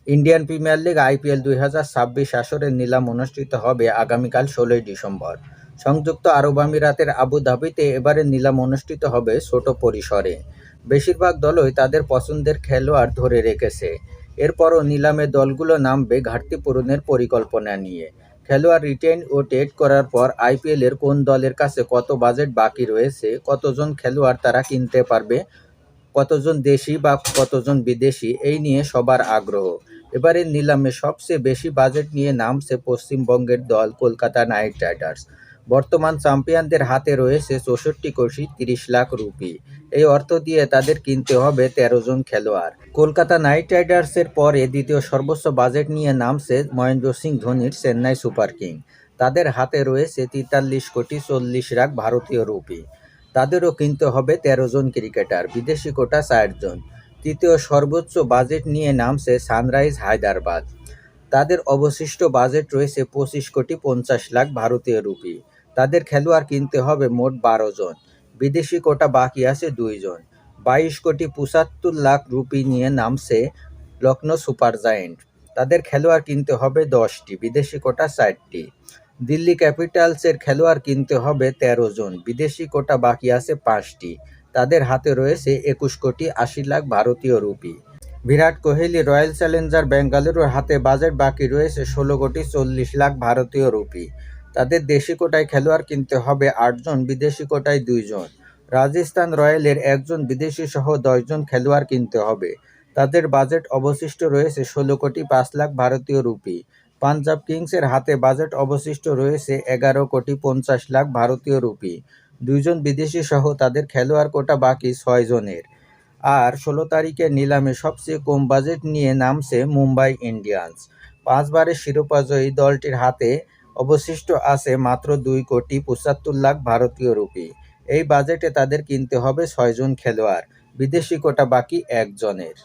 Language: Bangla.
ইন্ডিয়ান প্রিমিয়ার লিগ আইপিএল 2026 আসরের নিলাম অনুষ্ঠিত হবে আগামীকাল 16ই ডিসেম্বর। সংযুক্ত আরব আমিরাতের আবুধাবিতে এবারের নিলাম অনুষ্ঠিত হবে ছোট পরিসরে। বেশিরভাগ দলই তাদের পছন্দের খেলোয়াড় ধরে রেখেছে। এরপরও নিলামে দলগুলো নামবে ঘাটতি পূরণের পরিকল্পনা নিয়ে। খেলোয়াড় রিটেইন ও ট্রেড করার পর আইপিএলের কোন দলের কাছে কত বাজেট বাকি রয়েছে, কতজন খেলোয়াড় তারা কিনতে পারবে, কতজন দেশি বা কতজন বিদেশি, এই নিয়ে সবার আগ্রহ। এবারের নিলামে সবচেয়ে বেশি বাজেট নিয়ে নামছে পশ্চিমবঙ্গের দল কলকাতা নাইট রাইডার্স। বর্তমান চ্যাম্পিয়নদের হাতে রয়েছে 64,30,00,000 রুপি। এই অর্থ দিয়ে তাদের কিনতে হবে 13 জন খেলোয়াড়। কলকাতা নাইট রাইডার্সের পরে দ্বিতীয় সর্বোচ্চ বাজেট নিয়ে নামছে মহেন্দ্র সিং ধোনির চেন্নাই সুপার কিং। তাদের হাতে রয়েছে 43,40,00,000 ভারতীয় রুপি। তাদেরও কিনতে হবে 13 জন ক্রিকেটার, বিদেশি কোটা 4 জন। তৃতীয় সর্বোচ্চ বাজেট নিয়ে নামছে সানরাইজ হায়দ্রাবাদ। তাদের অবশিষ্ট বাজেট রয়েছে 25,50,00,000 ভারতীয় রুপি। তাদের খেলোয়াড় কিনতে হবে মোট 12 জন, বিদেশি কোটা বাকি আছে 2 জন। 22,75,00,000 রুপি নিয়ে নামছে লখনৌ সুপার জায়েন্ট। তাদের খেলোয়াড় কিনতে হবে 10টি, বিদেশি কোটা 4টি। দিল্লি ক্যাপিটালসের খেলোয়াড় কিনতে হবে 13 জন, বিদেশি কোটা বাকি আছে 5টি। তাদের হাতে রয়েছে 21,80,00,000 ভারতীয় rupee. Virat Kohli royal Challenger বেঙ্গালুরুর হাতে বাজেট বাকি রয়েছে 16,40,00,000 ভারতীয় রুপি। তাদের দেশি কোটায় খেলোয়াড় কিনতে হবে 8 জন, বিদেশি কোটায় 2 জন। রাজস্থান রয়্যালের 1 জন বিদেশি সহ 10 জন খেলোয়াড় কিনতে হবে। তাদের বাজেট অবশিষ্ট রয়েছে 16,05,00,000 ভারতীয় রুপি। পাঞ্জাব কিংসের হাতে বাজেট অবশিষ্ট রয়েছে 11,50,00,000 ভারতীয় রুপি। 2 জন বিদেশি সহ তাদের খেলোয়াড় কোটা বাকি 6 জনের। আর 16 তারিখের নিলামে সবচেয়ে কম বাজেট নিয়ে নামছে মুম্বাই ইন্ডিয়ান্স। 5 বারের শিরোপাজয়ী দলটির হাতে অবশিষ্ট আছে মাত্র 2,75,00,000 ভারতীয় রুপি। এই বাজেটে তাদের কিনতে হবে 6 জন খেলোয়াড়, বিদেশি কোটা বাকি 1 জনের।